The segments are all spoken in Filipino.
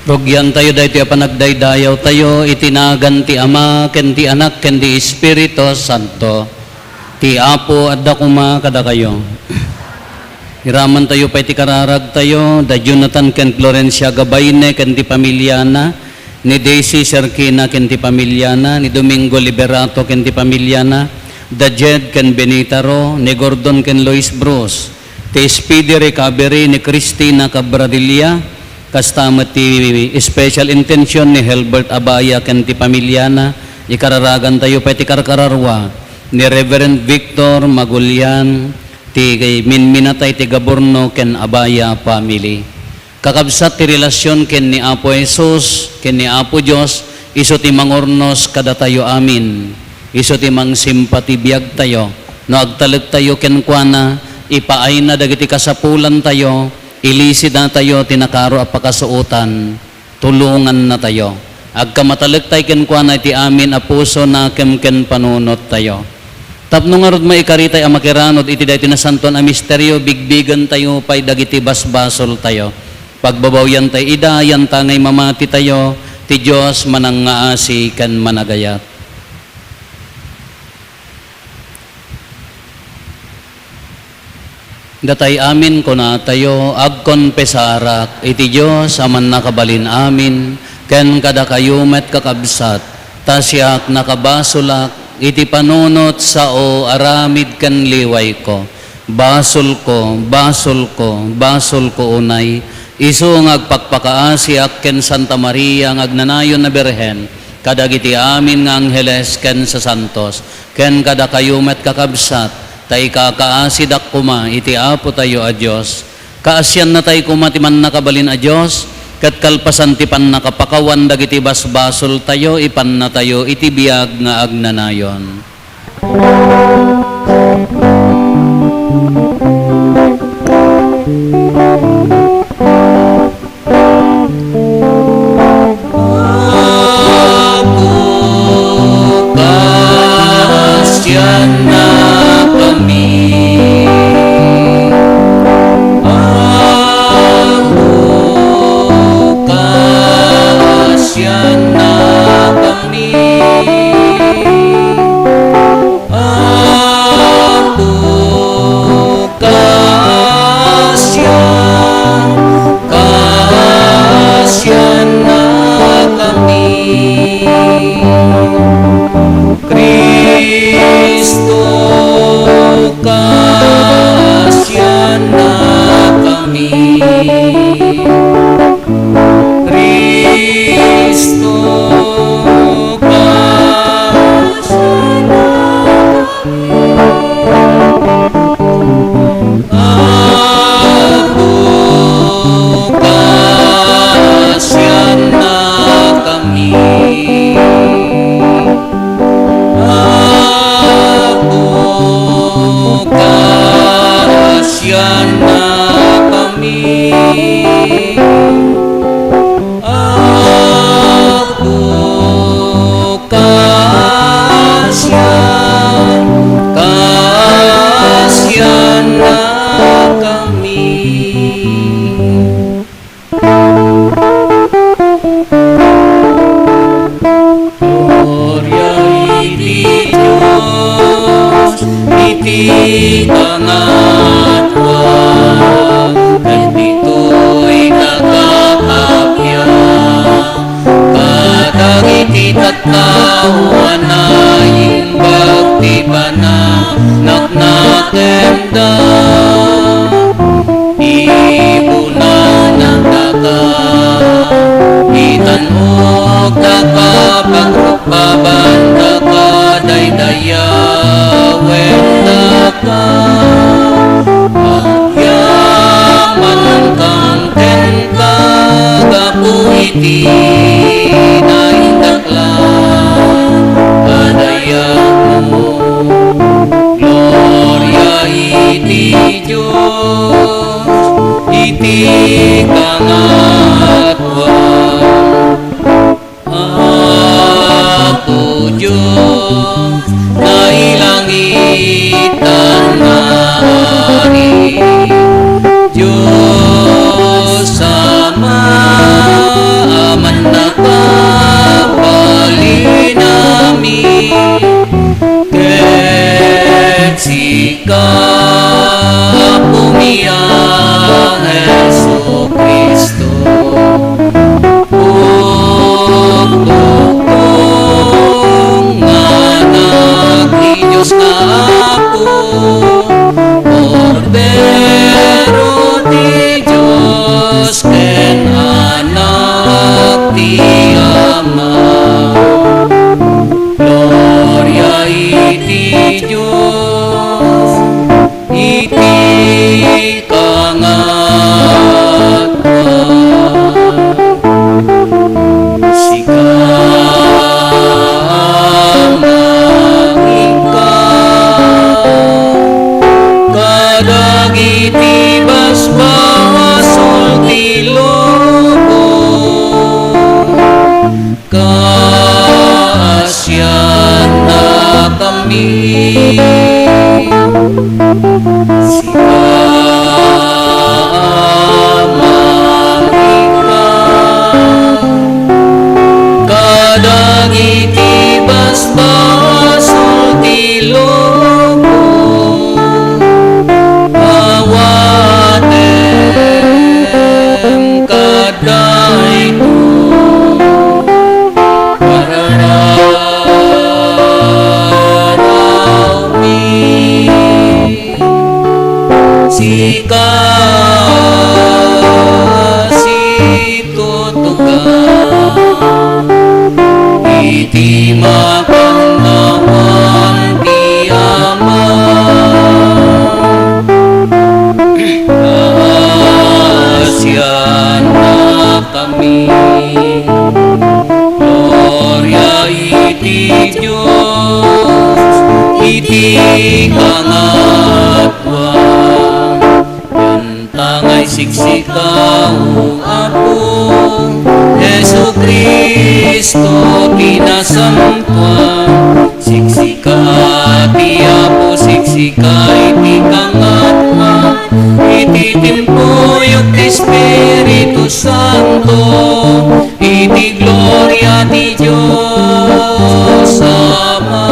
Rugyan tayo dahito panagdaydayaw tayo, itinagan ti Ama, ken ti Anak, ken ti Espiritu Santo. Ti Apo at dakuma kada kayo. Iraman tayo pa iti kararag tayo, da Jonathan ken Florencia Gabayne ken ti pamilyana, ni Daisy Serkina ken ti pamilyana, ni Domingo Liberato ken ti pamilyana, da Jed ken Benitaro, ni Gordon ken Lois Bruce, ti Speedy Recovery ni Cristina Cabradilla, kastama ti special intention ni Helbert Abaya ken ti pamilyana, ikararagan tayo pa ti karkararwa ni Reverend Victor Magulyan, ti minminatay ti Gaborno ken Abaya family. Kakabsat ti relasyon ken ni Apo Jesus, ken ni Apo Dios, iso ti mangornos kada tayo amin. Iso ti mang simpati biag tayo, no agtalag tayo ken kuana, ipaay na dagiti kasapulan tayo, ilisid na tayo, tinakaro at pakasuutan, tulungan na tayo. Agkamatalag tayo kenkwana iti amin a puso na ken panunot tayo. Tapno nga rod maikaritay ang makiranod, iti dahi tinasanton a misteryo, bigbigan tayo, pay dagiti basbasol tayo. Pagbabawyan tayo, idayan tangay mamati tayo, ti Diyos manangaasi kan managayat. Datay amin kuna tayo, agkonpesarak, iti Diyos aman nakabalin amin, ken kada kayumet kakabsat, tasyak nakabasulak, iti panunot sao aramid kan liway ko, basol ko, basol ko, basol ko unay, iso ngagpakpakaasi ak ken Santa Maria ngagnanayon na Birhen, kadagiti amin nga angheles ken sa santos, ken kada kayumet kakabsat, tay kakaasid ak kuma, iti Apo tayo a Diyos. Kaasyan na tay kuma ti man nakabalin a Diyos, kat kalpasan ti pan nakapakawan dagiti basbasol tayo, ipan na tayo, iti biyag nga agnanayon. Apo, kaasyan na Cristo iti Diyos, iti kangatwa, ken dito'y nagkakapya, kadagiti tattao na imbag ti pananaknakemda, ibunan ng daga, itanok daga, pagrukbaban daga, daydayawen daga, agyaman kang tenka, gapu iti naindaklan, adayamo, gloria iti Diyos, iti kangatwa. Ako Diyos, nailangitan na hari, Diyos Ama, aman nakabali namin, ket sika pumiyang Jesu Kristo. Pugpugpong anak ni Diyos na Apo, Cordero ti Diyos, ken anak ti Ama. Gloria iti Diyos, iti kangatwa. Sika kadagiti basbasol ti lobo, kaasyan na kami, sika kadagiti basbasol ti lobo, awatem kadayto, parararaw mi, sika situtugan, iti makangawan ti Ama, asyan na kami, gloria iti Diyos, iti kangatwa, tangay siksikaw Apo, Jesu Kristo pinasamtuan, siksika ti Apo, siksika iti kangatwa, iti timpuyog ti Espiritu Santo, iti gloria ti Diyos Ama.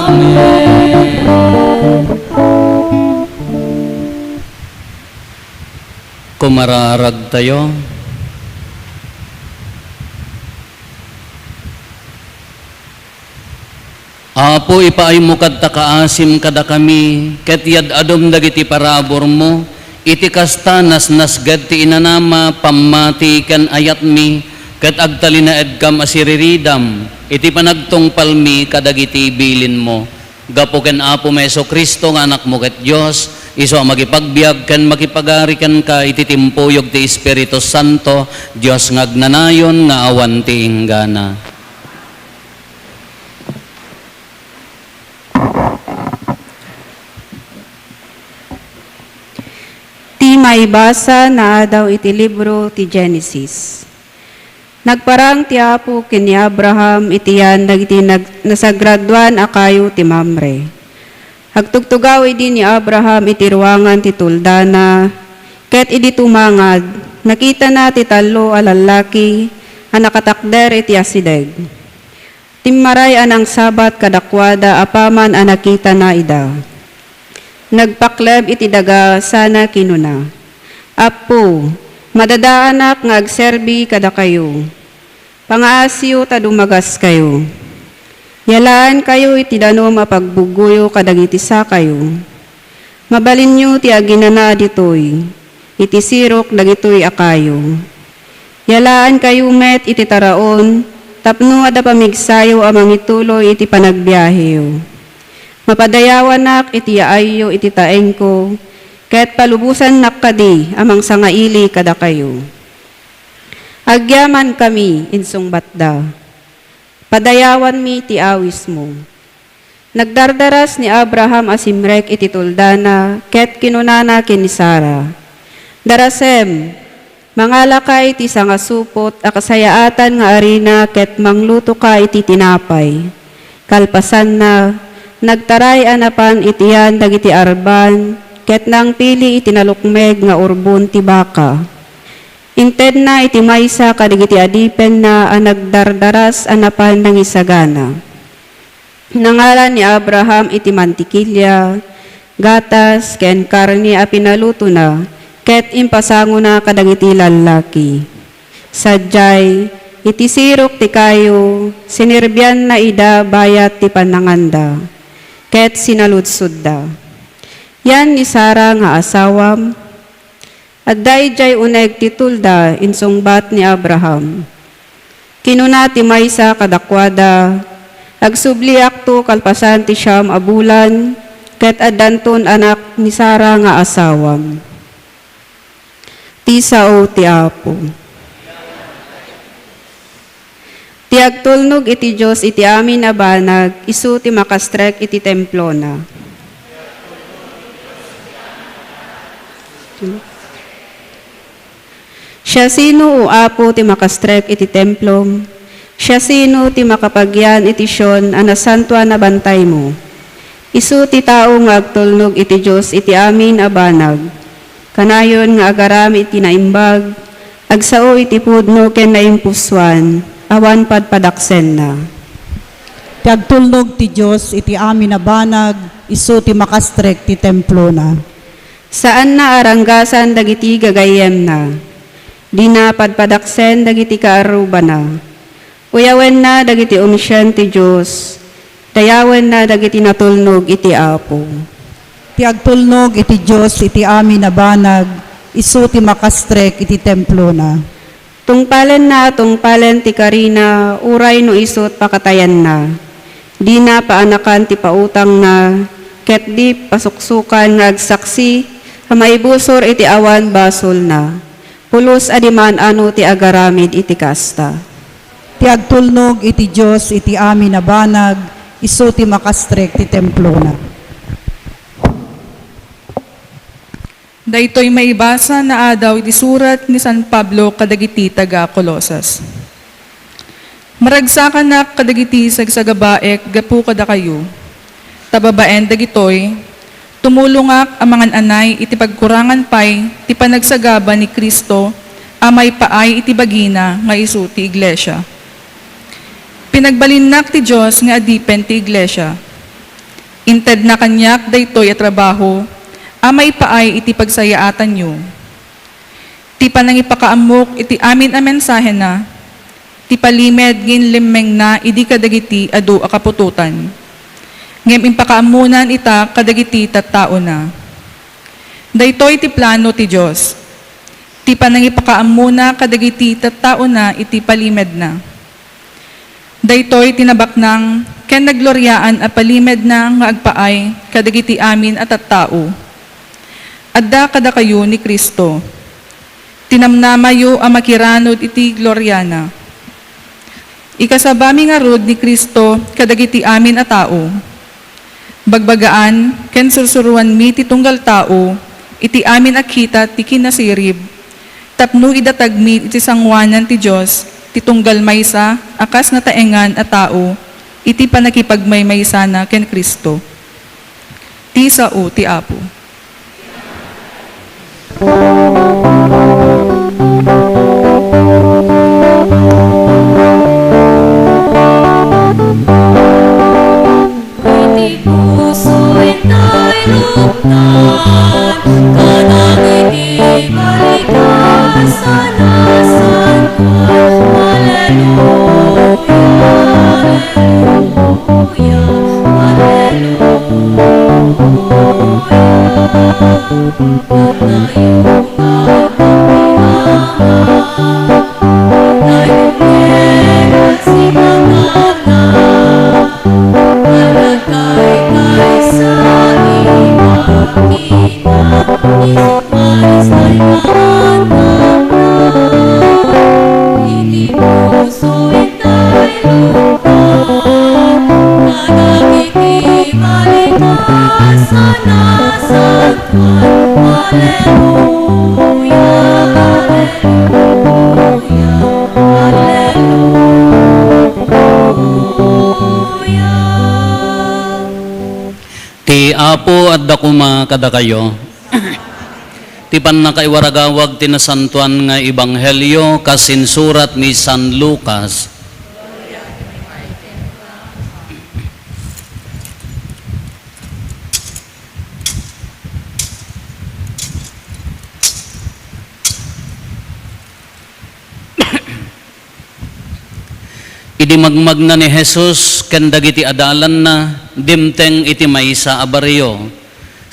Amen. Kumararag tayo. Apo, ipaay mo kadta kaasim kada kami, ket yad adom dagiti parabor mo, iti kastanas nasgad ti inanama, pamati ken ayat mi, ket agtalina edkam asiriridam, iti panagtungpal mi kadagiti bilin mo. Gapo ken Apo Meso Kristo nga anak mo ket Dios, iso magipagbiag ken makipagari ken ka iti timpuyog ti Espiritu Santo, Dios ngagnanayon nga awan ti inggana. Ti maibasa na daw iti libro ti Genesis. Nagparang ti Apo ken ni Abraham iti yan dagiti nasagraduan akayo ti Mamre. Hagtugtugaw idi ni Abraham iti ruangan ti tuldana, ket idi tumangad, nakita na ti talo a lalaki a nakatakder iti asideg. Timmaray anang sabat kadakwada apaman anakita na ida. Nagpakleb iti daga sana kinuna. Apo, madadaanak nga agserbi kada kayo. Pangaasiyo ta dumagas kayo. Yalaan kayo iti dano mapagbuguyo kadagiti sa kayo. Mabalin nyo ti aginana ditoy. Iti sirok dagitoy akayo. Yalaan kayo met iti taraon, tapno ada pamigsayo amang ituloy iti panagbiyaheyo. Mapadayawanak iti ayo iti taeng ko, ket palubusan nakadi amang sangaili kada kayo. Agyaman kami insong batda, padayawan mi ti awis mo. Nagdardaras ni Abraham asimrek iti tuldana, ket kinunana ken ni Sara. Darasem, mangala ka iti sangasupot, akasayaatan nga arina, ket mangluto ka iti tinapay. Kalpasan na, nagtaray anapan itiyan dagiti arban, ket nang pili iti nalukmeg nga urbon ti baka. Inted na iti maysa kadagiti adipen na nagdardaras anapan ng isagana. Nangalan ni Abraham iti mantikilya, gatas, ken karni a pinaluto na, ket impasango na kadagiti lalaki. Sadyay, iti sirok ti kayo, sinirbyan na ida bayat ti pananganda, ket sinaludsud da. Yan ni Sara nga asawam, at dayjay uneg ti tulda insungbat ni Abraham. Kinuna ti maysa kadakwada, agsubliak to kalpasan ti siyam abulan, ket addanton anak ni Sara nga asawam. Ti sao ti Apo. Ti agtulnog iti Diyos iti amin a banag, isu ti makastrek iti templo na. Siya sino o Apo ti makastrek iti templo, siya sino ti makapagyan iti syon anasantuan na bantay mo. Isu ti tao nga agtulnog iti Diyos iti amin a banag, kanayon nga agaram iti naimbag, agsao iti pudno ken naimpuswan, awan padpadaksen na. Ti agtulnog ti Diyos iti amin na banag, isu ti makastrek ti templo na. Saan na aranggasan dagiti gagayem na, di na padpadaksen dagiti kaaruba na. Uyawen na dagiti umisyan ti Diyos, dayawen na dagiti natulnog iti Apo. Ti agtulnog iti Diyos iti amin na banag, isu ti makastrek iti templo na. Tungpalen ti karina, uray no isut pakatayan na. Di na paanakan ti pautang na, ket di pasuksukan nga agsaksi, hamaibusor iti awan basol na. Pulos adiman ano ti agaramid iti kasta. Ti agtulnog iti Diyos iti amin na banag, isu ti makastrek ti templo na. Daytoy maibasa na adaw iti surat ni San Pablo kadagiti taga Colosas. Maragsakan na kadagiti sagsagabaek gapu kada kayo. Tababaen dagitoy, tumulungak ang mga anay iti pagkurangan pay ti panagsagaba ni Kristo amay paay iti bagina nga isu ti iglesia. Pinagbalinnak ti Diyos nga adipen ti iglesia. Inted na kanyak daytoy a trabaho amay paay iti pagsayaatan nyo. Ti panangipakaamok iti amin a mensahe na, ti palimed ngin limeng na idi kadagiti adu a kapututan. Ngem impakaamunan ita kadagiti tattao na. Daytoy ti plano ti Diyos. Ti panangipakaamuna kadagiti tattao na iti palimed na. Daytoy tinabaknang ken nagloryaan a palimed na nga agpaay kadagiti amin at tattao. Adda kada kayo ni Kristo. Tinamnamayo ang makiranod iti gloryana. Ikasabami nga rod ni Kristo kadagiti amin a tao. Bagbagaan, ken sursuruan mi ti tunggal tao, iti amin akita ti kinasirib, tapno idatag mi iti sangwanan ti Diyos, ti tunggal maysa, akas na taengan a tao, iti panakipagmaymaysa na ken Kristo. Ti sao ti Apo. Ti Apo at dakuma kada kayo. Ti panakaiwaragawag tinasantuan nga ebanghelyo kasinsurat ni San Lucas. Idi magmag na ni Jesus ken dagiti adalan na dimteng iti maysa a baryo.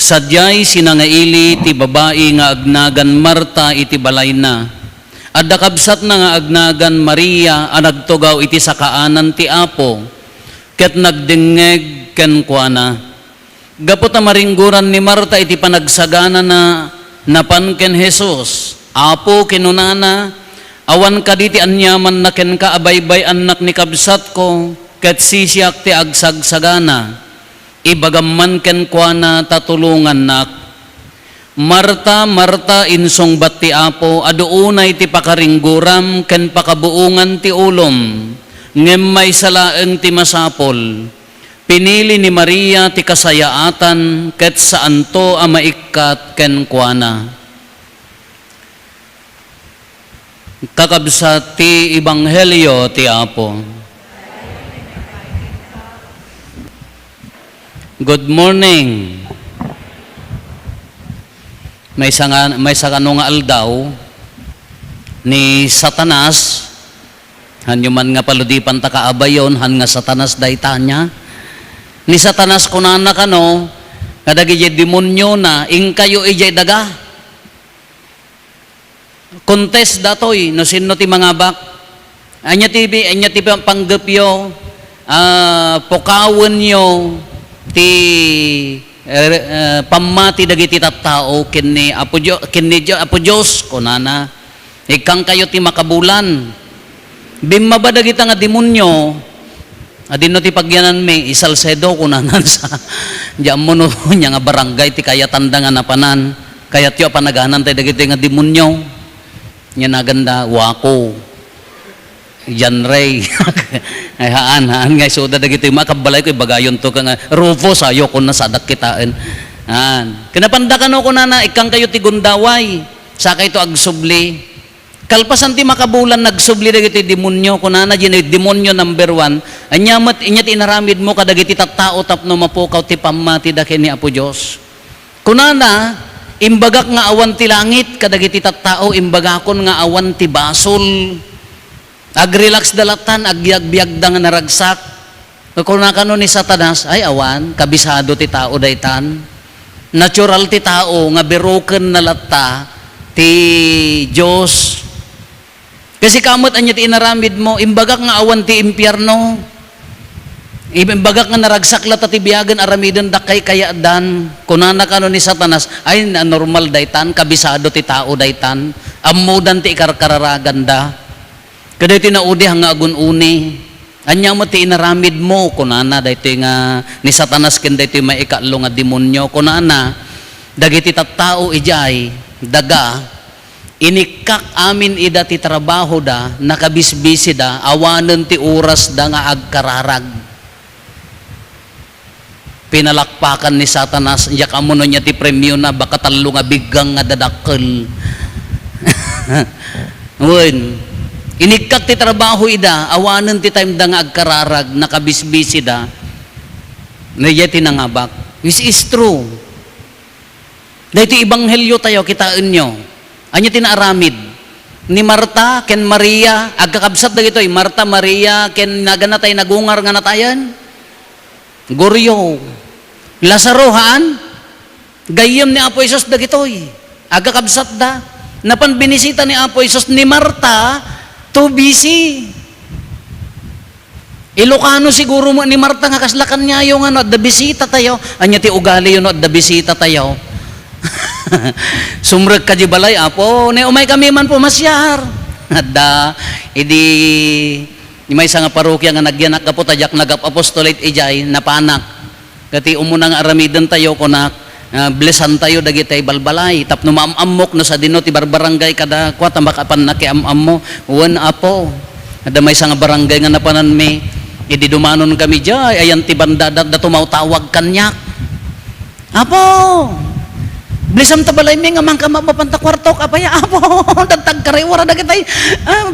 Sadyay sinangaili ti babae nga agnagan Marta iti balay na. Adda kabsat na nga agnagan Maria a nagtugaw iti sakaanan ti Apo. Ket nagdingeg ken kuana. Gapu ta maringguran ni Marta iti panagsagana na napan ken Jesus. Apo kinunana, awan ka diti anyaman na ken ka abaybay anak ni kabsat ko, ket sisiak ti agsagsagana. Ibagamman ken kuana tatulungan nak. Marta, Marta, insong bat ti Apo, aduunay ti pakaringguram ken pakabuungan ti ulom, ngem may salaeng ti masapol. Pinili ni Maria ti kasayaatan, ket saan to a maikkat ken kuana. Kakabsat ti ebanghelyo ti Apo. Good morning. May sakano nga aldaw ni Satanas, hanyuman nga paludipan ta kaabayon, han nga Satanas daytanya. Ni Satanas kunana kano, kadagi jay demonyo na, ing kayo ijay daga. Contest datoy, no sino ti mga bak. Anya ti panggapyo, pokawen yo, ti pamati dagiti tattao kinni Apo Dios kunana ikang kayo ti makabulan bimma ba dagita nga demonyo adino ti pagyanan mi isalsedo kunanan sa diam mo no nya nga barangay ti kaya tanda nga napanan kaya tiyo panaganan tay dagiti nga demonyo nya naganda wako Jan Ray. Ay haan nga suda dagiti makabalay ko bagayon to nga Rufus ayo kun nasadak kitaan. Kinapanda kano kunana ikang kayo ti gundaway sakay to agsubli. Kalpasan ti makabulan nagsubli dagiti demonyo kunana jin demonyo number 1. Anyamat inyat inaramid mo kadagiti tattao tapno mapukaw ti pamati dake ni Apo Dios. Kunana imbagak nga awan ti langit kadagiti tattao imbagakon nga awan ti basol. Ag-relax dalatan, agbiag-biag da nga naragsak. Kung nakano ni Satanas, ay awan, kabisado ti tao daytan. Natural ti tao, nga beroken na lata, ti Diyos. Kasi kamot anya ti inaramid mo, imbagak nga awan ti impyerno. Imbagak nga naragsak lata ti biyagan, aramidan dakay kaya dan. Kung nakano ni Satanas, ay normal daytan, kabisado ti tao daytan. Amudan ti ikarkararagan da. Kada iti naudi hanga agun-uni. Anya mo ti inaramid mo kunana daytoy nga ni Satanas ken daytoy maikatlo nga demonyo kunana dagiti tattao ijay daga inikak amin ida ti trabaho da nakabisbisi da awanen ti oras da nga agkararag. Pinalakpakan ni Satanas yak amuno nya ti premyo na baka talo nga biggang nga dadakkel. Wen inikak ti trabaho ida, awanan ti time da nga agkararag, nakabisbisi da, naya tinangabak. Which is true. Dahil ti ebanghelyo tayo, kitaan nyo. Anya tinaaramid. Ni Marta, ken Maria, agkakabsat da gito'y, Marta, Maria, ken naganatay nagungar nga natayan. Goryo. Lazaro, haan? Gayem ni Apo Isos da gito'y. Agkakabsat da. Napan binisita ni Apo Isos ni Marta, too busy. Ilocano siguro mo ni Marta nga kaslakan niya yung ano, da bisita tayo. Anya ti ugali yun, da bisita tayo. Sumreg ka di balay, Apo, ne umay kami man pumasyar. Da, may nga parokya nga nagyanak ka po, tajak nagap-apostolate ijay, napanak. Kati umuna nga aramidan tayo kunak, blesan tayo dagiti balbalay. Tapno maamamok no sa dino ti barbarangay kada kwat makapan na kiamam mo. Wan apo. Ada may nga barangay nga napanan mi. Idi dumanon kami diay ayan ti bandadat da tumawtawag kanyak. Apo. Blisam tabalay mi nga mangka mapapanta kwarto kapaya apo. Dagtag kare wara dagitay.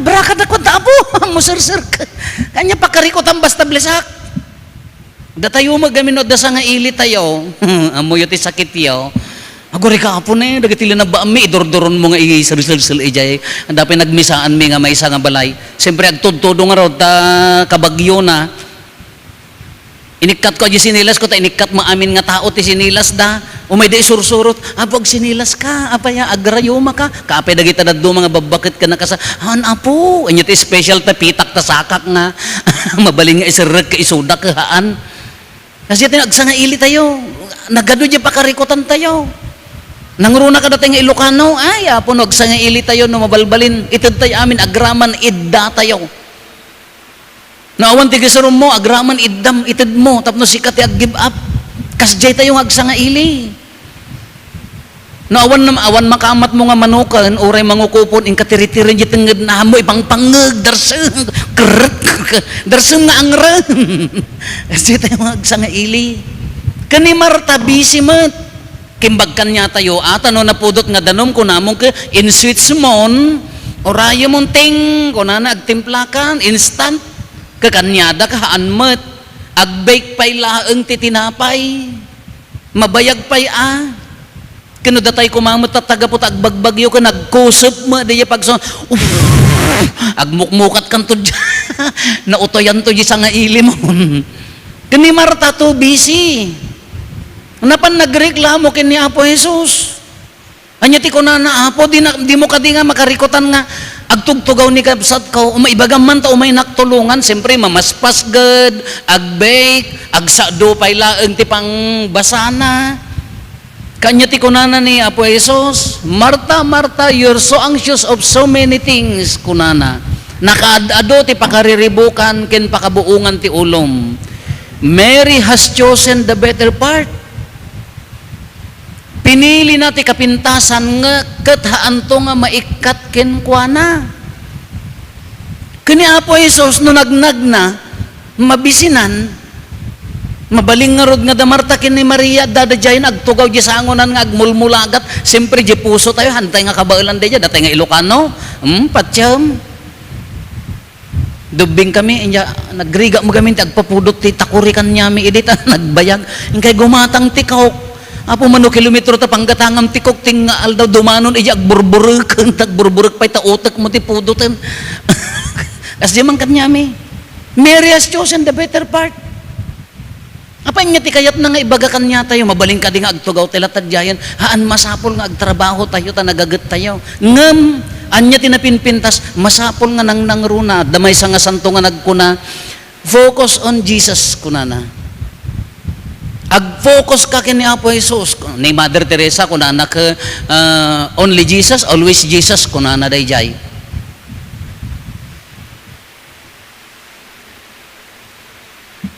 Braka da kwat apo. Musir-sir. Kanya pakarikot ang basta blisak. Datayo magaminod da sa nga ili tayo, amoy ti sakit yaw. Agori ka apo na dagiti na ba mi idordoron mo nga isal-sal ijay. Dapat nagmisaan mi nga may isa nga balay. Siyempre agtudtudo nga rod ta kabagyo na. Inikat ko di sinilas ko ta inikat mo amin nga tao ti sinilas da. Umay da isursurot, apog sinilas ka, apaya agrayoma ka. Kaapay dagita daddo mga babakit ka na kasa. Han apo, anya ti special ta pitak ta sakak nga. Mabaling nga isirek ka isudak ka haan. Kasi tinagsa nga ili tayo. Nagado di pakarikutan tayo. Nangruna ka dati nga Ilocano. Ay, apo nagsa nga ili tayo no mabalbalin. Itad tayo amin agraman idda tayo. Naawan ti gisarum mo agraman iddam itad mo tapno sikat ti ag-give up. Kasjay tayo nga agsa nga ili. Naawan makamat mo nga manukan oray mangukupon in katiritirin di tenged na mo ibang pangeg darseng keret darseng nga angren. Kasi tayo nga agsa nga ili. Kani Marta busy mat. Kimbag kanya tayo no napudot nga danom ko namong ke in sweets mon oraya mon ting kunana agtimplakan instant kakanyada ka haan mat agbake pay laeng ti tinapay mabayag pay kano datay kumamot tataga po agbagbagyo ka nagkusop mo diya pagso agmukmukat kanto dya nautoyan to dya sa nga ili mo kani Marta to busy napan nagreklamo kini Apo Jesus anya ti kunana Apo di mo kadi nga makarikotan nga agtugtugaw ni kabsat ko umaibagan man ta umay naktulungan siyempre mamaspas ged agbake agsado pay laeng ti pangbasana kanya ti kunana ni Apo Jesus, Marta, Marta, you're so anxious of so many things, kunana. Nakaadado ti pakariribukan ken pakabuungan ti ulom. Mary has chosen the better part. Pinili na ti kapintasan nga kathaan to nga maikat ken kuana. Kani Apo Jesus no nagnag na mabisinan mabaling nga rod nga da Marta kini Maria dadadyayin agtugaw di sangonan nga agmulmulagat siyempre di puso tayo hantay nga kabailan di datay nga Ilocano patsyam dubing kami nagriga mo kami agpapudot ti takurikan nyami idita nagbayag kay gumatang tikok apo mano kilometro ta panggatangam tikok ting nga aldaw dumanon ija agburburek tagburburek pay ta utek mo ti pudoten as di man kanyami Mary has chosen the better part. Apa niya ti kayat na nga ibagakan niya tayo, mabaling ka di nga agtugaw tila tadyayan, haan masapol nga agtrabaho tayo, tanagagat tayo. Ngam, anya tinapinpintas, masapol nga nang nangruna, damay sa nga santo nga nagkuna, focus on Jesus, kunana. Ag-focus ka kini Apo Jesus, ni Mother Teresa, kunana ka, only Jesus, always Jesus, kunana dayjay.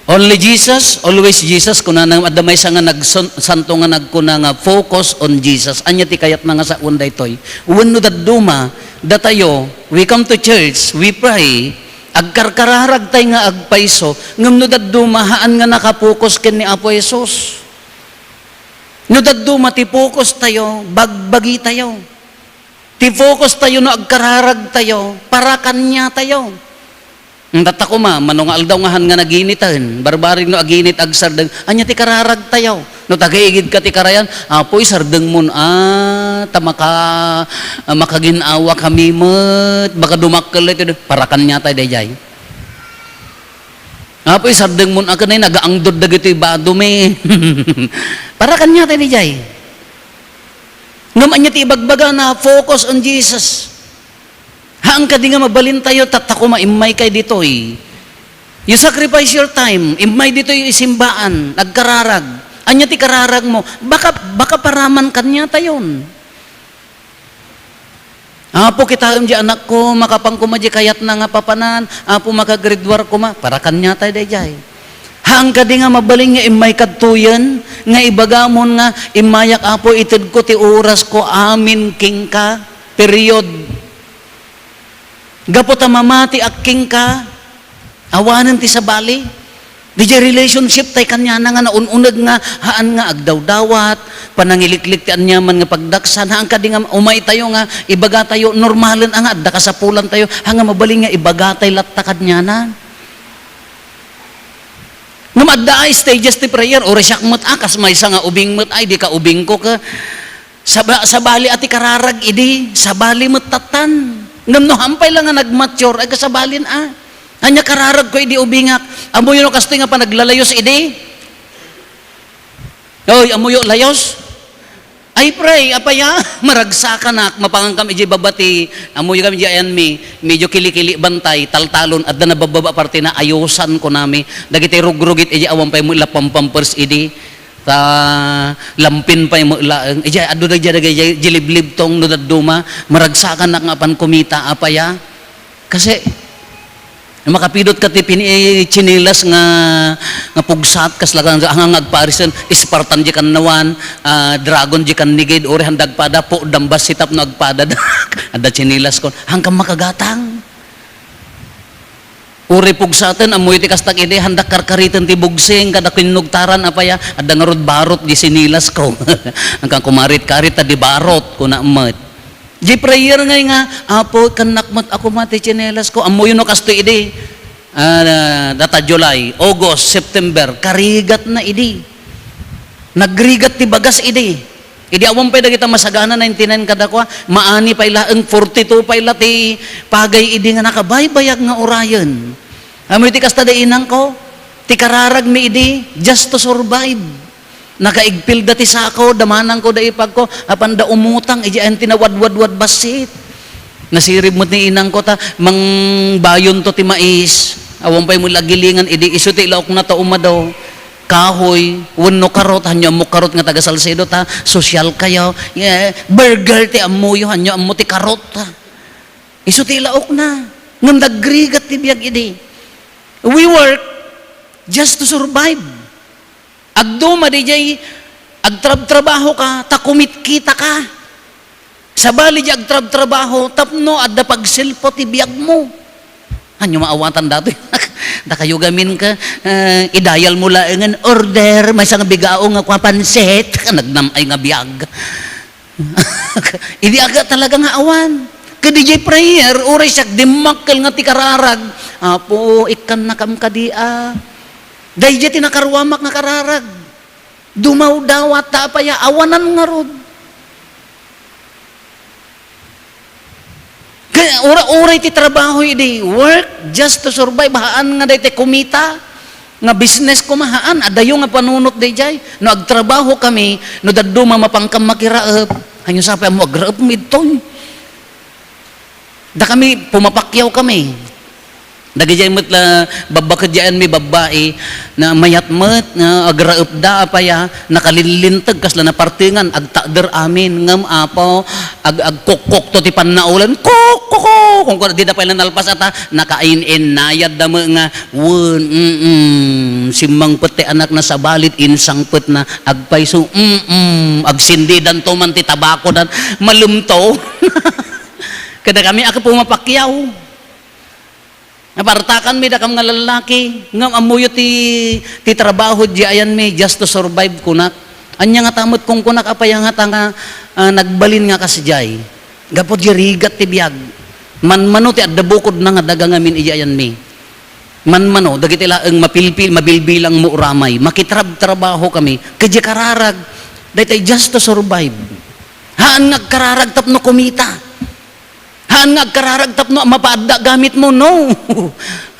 Only Jesus, always Jesus, kuna nang adamay sa nga nagsanto nga nagkuna nga focus on Jesus. Anya ti kayat na nga sa unday toy. Wenno daduma, datayo, we come to church, we pray, agkarkararag tay nga agpaiso, ngam no daduma haan nga nakapokus ken ni Apo Jesus. No daduma ti focus tayo, bagbagi tayo. Ti focus tayo no agkararag tayo, para kanya tayo. Data ko manong aldaw ngahan nga naginitan, barbarig no aginit agsardeng, anya ti kararag tayo. No tagaigid ka ti karayan, apoy sardeng mun makaginawa kami met, baka dumakkel ito, para kanya tayo dayjay. Apoy sardeng mun akanay nagaangdod dagiti bado me. Para kanya tayo dayjay. Ngam anya ti ibagbaga na focus on Jesus. Haang ka di nga mabalin tayo, tatako maimay kay dito You sacrifice your time, imay dito yung isimbaan, nagkararag. Anya ti kararag mo, baka paraman kanya tayon. Apo kita di anak ko, makapang kumadya kayat na nga papanan, apo makagridwar ko para kanya tayo dayjay. Hangka di nga mabaling nga imay kadtuyan, nga ibagamon nga imayak apo itid ko ti oras ko amin king ka, period. Gapo ta mamati akking ka, awanan ti sabali. Di relationship tay kanya na nga naununag nga haan nga agdaw-dawat, panangiliklik ti anyaman nga pagdaksan, hangka di nga umay tayo nga ibaga tayo normalan ang adda kasapulan tayo, hanga mabaling nga ibaga tayo latakad niya na. Ngam adda ay stages ti prayer, o resyak mo't akas may nga ubing mo't ay di ka ubing ko ka. Sabali ati kararag idi, sabali mo't tatan. Ngam no hampay lang nga nagmature, ay kasabalin Hanya kararag ko idi ubingak. Amoy no kasti nga pa naglalayos idi. Oy, amoy layos. Ay pray, apaya, maragsakan nak, mapangangkam iji babati, amoy kami diyan medyo kilikili bantay, taltalon, at na nabababa parte na ayosan ko nami, dagiti rugrugit iji awang pa mo ilapampampers idi, ta lampin pa mo ilaang, iji adu dagiti jiliblib tong nudaduma, maragsakan nak nga pan kumita, apaya, kasi, makapidot ka ti chinilas nga pugsat kas lagang ang agparisan Spartan di kan nawan dragon di kan nigid ori handag pada po dambas sitap no agpada ada chinilas kon hanggang makagatang uri pugsatan amoy ti kastak ide handak karkaritan ti bugsing kada kinugtaran apaya ada ngarud barot di sinilas ko hanggang kumarit karit di barot kuna met. Di prayer nga, apo, kanakmat ako mati chinelas ko. Amoy no kasto idi. Data July, August, September, karigat na idi. Nagrigat ti bagas idi. Idi awang pa kita masagana 99 kada ko, maani pa ilaang 42 pa ila ti pagay idi nga nakabaybayag nga orayan. Amoy ti kasta inang ko, ti kararag mi idi, just to survive. Nakaigpil dati sa ako, damanang ko daipag ko, apan da umutang, ijaan tinawadwadwad basit. Nasirib mo ni inang ko ta, mang bayon to ti mais, awang pa'y mo lagilingan, idi iso ti ilaok na to umadaw, kahoy, wano karot, hanyo mo karot nga taga Salcedo ta, social kayo, burger ti amuyo, hanyo amo ti karot ta. Iso ti ilaok na, ngam nagrigat ti biyag idi. We work just to survive. Agduma di jay, agtrab-trabaho ka, takumit kita ka. Sabali di agtrab-trabaho, tapno, adda pagsilpo, tibiyag mo. Hanyo maawatan dato. Da kayo gamin ka, idayal mo lang order, may isang bigao nga kwa pansit, nagnamay nga biyag. Idi aga talaga nga awan. Kadi jay prayer, uray siyak, dimakkel nga tikararag. Apo, ikan nakam kadia. Dahil dyan tinakarwamak nga kararag. Dumaw daw at tapaya, awanan nga rod. Kaya ura-uray ti trabaho idi, work just to survive. Haan nga dahi ti kumita, nga business ko mahaan, adayo nga panunot dahi jay. No agtrabaho kami, no daduma mapangkam makiraap, hanyo sapay mo agraap midtoy. Da kami, pumapakyaw kami. Dagijay mo't la babakadyan mi babae na mayat-mat nga agraep da apaya nakalilintag kasla na partingan agtader amin ngam apo agkokok to ti pannaulan kok kung di da pa nalpas ata nakain-in nayad da nga simang pete anak na sa balit insang pet na agpayso agsindidan to man ti tabako dan malumto kada kami ako pumapakyaw. Napartakan mi dakam nga lalaki, ngam amuyo ti trabaho di ayan mi just to survive kunak. Anya nga tamot kung kunak apaya nga tanga nagbalin nga kasjay. Gapod di rigat ti biag. Manmano ti adda bukod na nga daga ngamin iji ayan mi. Manmano dagiti laeng mabilbilang mo uramay. Makitrab-trabaho kami. Kadya kararag. Daytay just to survive. Haan nga kararag tapno kumita. Haan nga kararag tapno mapaadda gamit mo, no.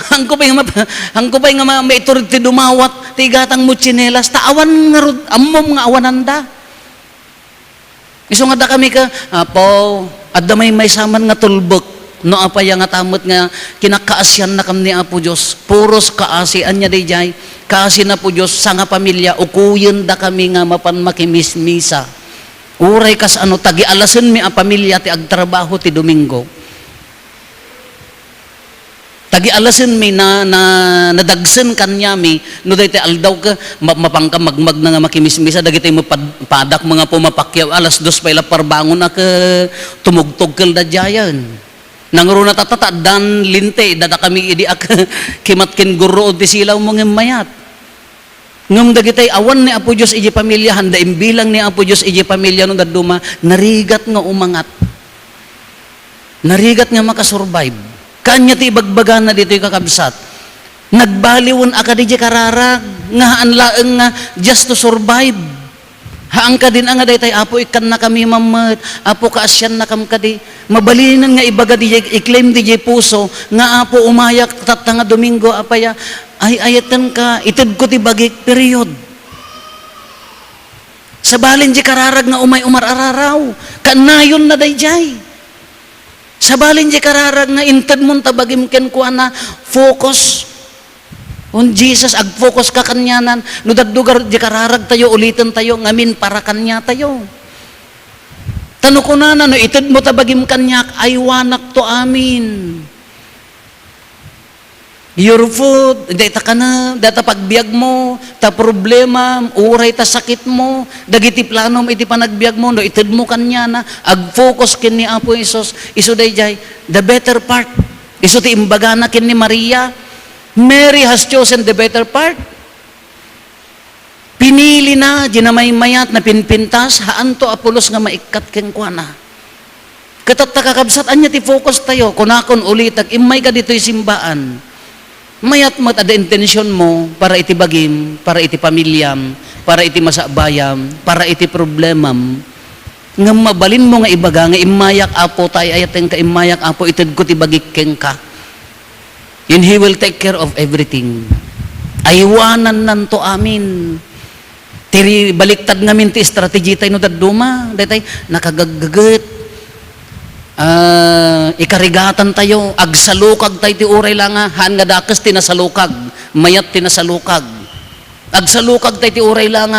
Hang ko pa nga maiturid ti dumawat, ti gatang mo tsinelas, taawan nga rod, ammom nga awananda. Iso nga da kami ka, apo, adda may saman nga tulbok, no apaya nga tamot nga kinakaasyan na kami ni Apo Diyos, puros kaasian niya dijay, kaasi na po Diyos, sa nga pamilya, ukuyin da kami nga mapan makimismisa. Uray kas ano, tagi-alasin mi ang pamilya ti agtrabaho ti Domingo. Tagi alasin mi nadagsen kanya mi no dayta aldaw ka mapangka magmag na nga makimismisa dagiti mo padak mga pumapakyaw alas 2 pa ila parbangon na ka tumugtog kel dadyayan. Nangro na tatata dan linte dada kami idi ak kimatkin guro di silaw mo ng mayat. Ngam dagitay awan ni Apo Dios iji pamilya handa imbilang ni Apo Dios iji pamilya no daduma narigat nga umangat. Narigat nga makasurvive. Kanya ti ibagbagan na dito yung kakabsat. Nagbaliwon aka di kararag, nga anlaeng nga just to survive. Haang ka din nga daytay apo ikan na kami mamat, apo kaasyan na kam kadi. Mabalinan nga ibaga di i-claim di puso, nga apo umayak tatta nga Domingo apaya, ay ayatan ka, itid ko ti bagik period. Sa balin di kararag nga umay umarararaw, kanayon na dayjay. Sa balin di kararag nga inted mo tabagim ken kuha na focus on Jesus, ag-focus ka kanyanan, no daddugar di kararag tayo, ulitin tayo, ngamin para kanya tayo. Tano ko na, no ited mo tabagim kanyak, ay wanak to amin. Your food, data ka na, data pagbiag mo, ta problema, uray ta sakit mo, dagiti plano mo iti panagbiag mo, no ited mo kanya na, ag-focus kin ni Apo Isos, iso dayjay, the better part, iso ti imbaga na kin ni Maria, Mary has chosen the better part. Pinili na, ginamay mayat na pinpintas, haan to Apolos nga maikat ken kuana. Katat kakabsat, anya ti focus tayo, kunakon ulitag, imay ka dito'y simbaan. Mayat mat ada intensyon mo para iti bagim, para iti pamilyam, para iti masabayam, para iti problemam. Nga mabalin mo nga ibaga, nga imayak apo tayo ayateng ka imayak apo, itid ko ti bagikeng ka. And He will take care of everything. Aywanan nanto amin. Tiri baliktad ngamin ti strategy tayo no daduma, datay nakagagagat. Ikarigatan tayo, agsalukag tayo ti uray lang haan nga dakas tinasalukag, mayat tinasalukag. Agsalukag tayo ti uray lang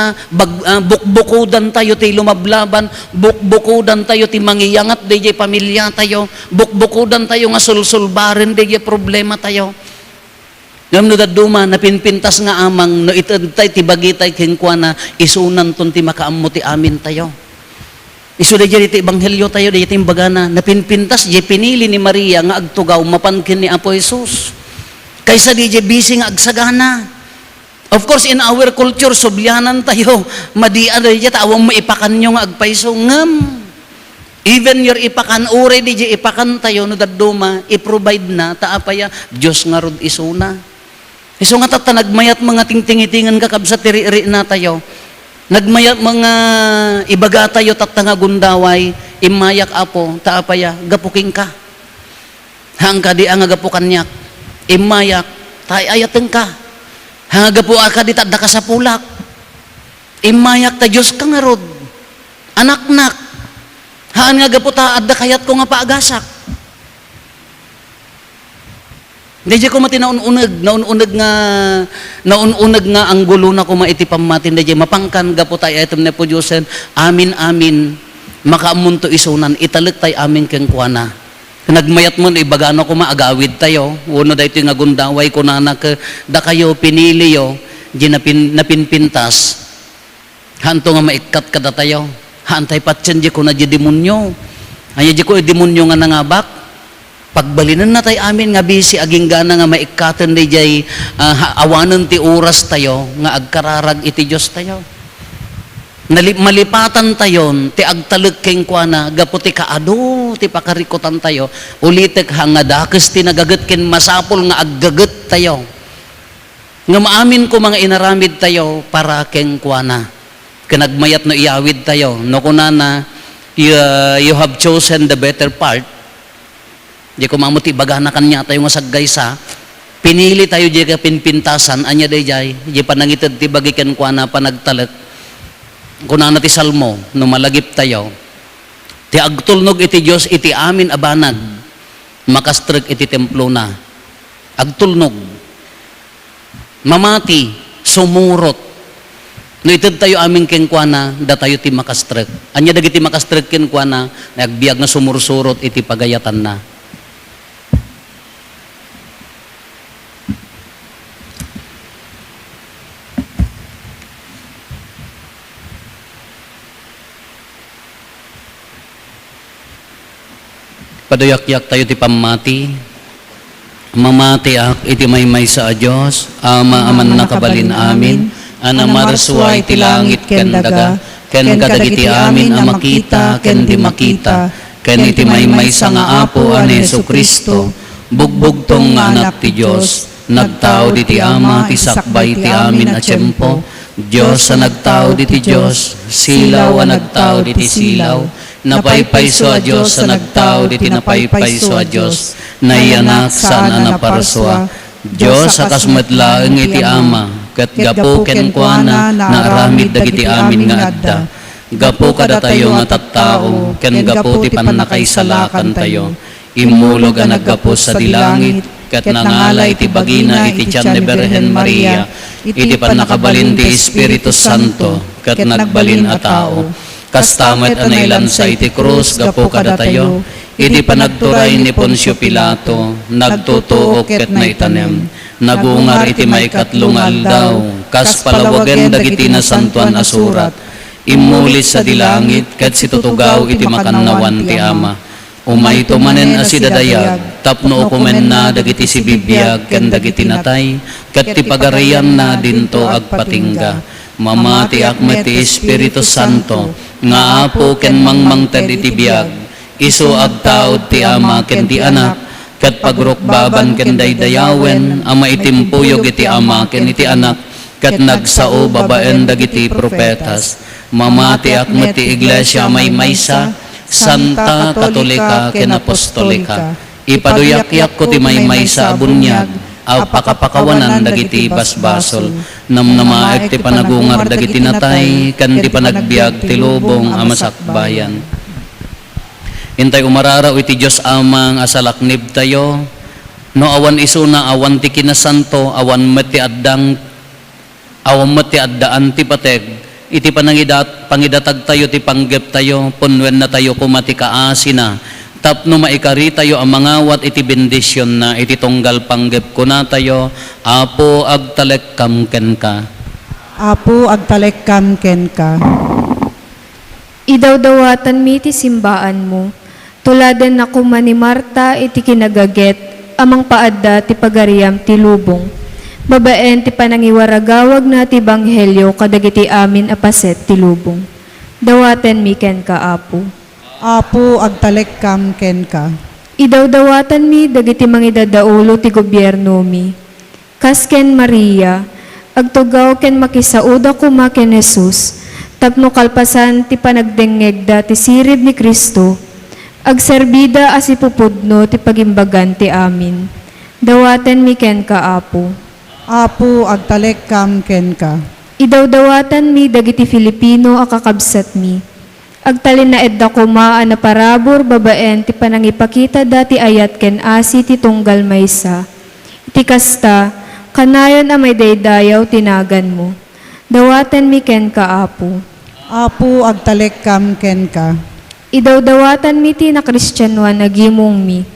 bukbukudan tayo ti lumablaban, bukbukudan tayo ti mangiyangat di pamilya tayo, bukbukudan tayo nga sulsulbarin di problema tayo. Ngam no daduma napinpintas nga amang no itad tayo ti bagitay kengkwa na isunan ton ti makaammo ti amin tayo. Isu da ti ebanghelyo tayo, da ti imbagana, napinpintas, di pinili ni Maria nga agtugaw, mapankin ni Apo Jesus. Kaysa di busy nga agsagana. Of course, in our culture, subyanan tayo, madian da tawang maipakan nyo nga agpaiso, ngam. Even your ipakan, ure di ipakan tayo, no daduma, i-provide na, taapaya, Diyos nga rod isuna. Iso nga tatanagmayat mga tingtingitingan kakabsa tiri-iri na tayo. Nagmayat mga ibaga tayo tatanga gundaway, imayak apo, taapaya, gapuking ka. Hangga di ang agapukan niyak, imayak, tay ayateng ka. Hangga gapu ka di tadda ka sa pulak. Imayak ta Diyos ka nga rod. Anak-nak. Haan nga gapu ta adda kayat ko nga paagasak. Hindi ko mati naununag nga ang gulo na ko maiti pamatin, hindi mapangkan gapo tayo item na po Diyosen, amin, makaamunto isunan, italik tayo amin keng kuana. Nagmayat mo, ibagano ko maagawid tayo, uno da ito yung agundaway ko na da kayo pinili yo, di napinpintas, hanto nga maikat kada tayo, hantay patyan di ko na di demonyo, anya di ko demonyo nga nangabak, pagbalinan na tayo amin nga bisi aging gana nga maikatan di jay awanan ti oras tayo nga agkararag iti Diyos tayo. Malipatan tayon ti agtalag keng kuana gapo ti kaado ti pakarikutan tayo ulitek hanga dakes ti nagaget ken masapol nga aggaget tayo. Nga maamin ko mga inaramid tayo para keng kuana. Kanagmayat no iawid tayo no kunana you have chosen the better part. Di ko mamuti bagana kanya tayo nga saggaysa, pinili tayo di ka pinpintasan, anya day jay, di panangitad ti bagikan kwa na panagtalag. Kunana ti salmo, no malagip tayo, ti agtulnog iti Diyos iti amin abanag, makastrag iti templo na. Agtulnog, mamati, sumurot, no itad tayo amin ken kwa na, da tayo ti makastrag. Anya dagiti makastrag ken kwa na, nagbiag na sumursurot iti pagayatan na. Paduyakyak tayo ti pamati. Mamati ak iti maymay sa Diyos, Ama aman nakabalin amin, anamarswa iti langit ken daga, ken kadagiti amin a makita ken di makita, ken iti maymay sa nga Apo an Hesu Kristo, bugbugtong nga anak ti Diyos, nagtao di ti Ama, ti sakbay ti amin a tiyempo, Diyos a nagtao di ti Diyos, silaw a nagtao di ti silaw, napaypayso a Diyos sa nagtao di tinapaypayso a Diyos, naiyanak saan a naparswa, Diyos sa kasmetlaeng iti Ama, kat gapo ken kuana na aramid dagiti amin nga adda, gapo kada tayo nga tattao, ken gapo ti pannakaisalakan tayo, imulog a naggapo sa dilangit, kat nangalay iti bagina iti tiyan ni Berhen Maria, iti pannakabalin ti Espiritu Santo, kat nagbalin a tao, kastamet a nailan sa iti krus, gapo kada tayo, iti panagturay ni Poncio Pilato, nagtutuok ket naitanem, nagungar iti maikatlong aldaw, kas palawagen dagiti nasantuan a surat, imulis sa dilangit, ket situtugaw iti makannawan ti Ama, umay tumanen a si dadayag, tapno ukumen na dagiti si bibiyag, ken dagiti natay, ket ti pagarian na dinto agpatingga, mamati akmet ti Espiritu Santo, nga Apo ken mangmangted iti biyag, isu agtaod ti Ama ken ti Anak, ket pagrukbaban ken daydayawen, ama itimpuyog iti Ama ken iti Anak, ket nagsao babaen dagiti propetas, mamati akmet ti Iglesia maymaysa, Santa Katolika ken Apostolika, ipaduyakyak ko ti maymaysa a bunyag, aw pakapakawanan dagiti basbasol, namnamaek ti panagungar dagiti natay, kan ti panagbiag ti lubong a masakbayan. Intay umararaw iti Diyos Amang asalaknib tayo, no awan isuna awan ti kinasanto, awan met ti addang, awan met ti addaan ti pateg, iti pangidatag tayo ti panggep tayo, punwen na tayo kumati kaasina, tapno maikari tayo ang mangawat iti bendisyon na iti tunggal panggep ko na tayo, Apo agtalek kamken ka. Apo agtalek kamken ka. Idawdawatan mi ti simbaan mo, tuladen na kuma ni Marta iti kinagaget, amang paadda ti pagariam ti lubong. Babaen ti panangiwaragawag na ti banghelyo kadagiti amin apaset ti lubong. Dawaten mi ken ka, Apo. Apo agtalek kamken ka. Idawdawatan mi dagiti mangidadaulo ti gobyerno mi. Kas ken Maria, agtugaw ken makisauda kuma ken Jesus, tapno kalpasan ti panagdengeg da ti sirib ni Kristo, agserbida as ipupudno ti pagimbagan ti amin. Dawaten mi ken ka, Apo. Apo agtalek kamken ka. Idawdawatan mi dagiti Filipino a kakabsat mi. Agtalin na edda kuma a naparabor babaen ti panangipakita dati ayat ken asi ti tunggal maysa. Iti kasta, kanayon a may daydayaw tinagan mo. Dawaten mi ken ka, Apo. Apo agtalek kamken ka. Idawdawatan mi ti na Kristyanuan nagimong mi.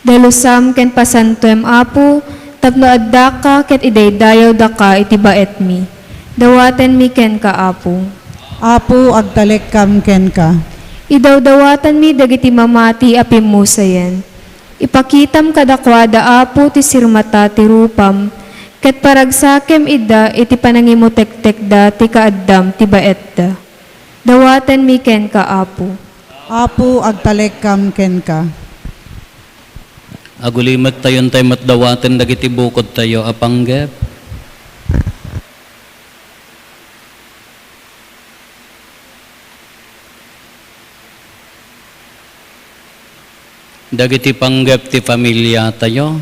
Dalusam ken pasantuem, Apo, tapno adda ka ket idaydayaw da ka iti baet mi. Dawaten mi ken ka, Apo. Apo agtalek kamken ka. Idawdawatan mi dagiti mamati a pimusayen. Ipakitam kadakwada, Apo, ti sirmata ti rupam, ket paragsakem idda iti panangimutektek da ti kaaddam ti baet da. Dawaten mi ken ka, Apo. Apo agtalek kamken ka. Agulimat tayon tayo matdawaten dagiti bukod tayo apanggep. Dagiti panggep ti pamilya tayo.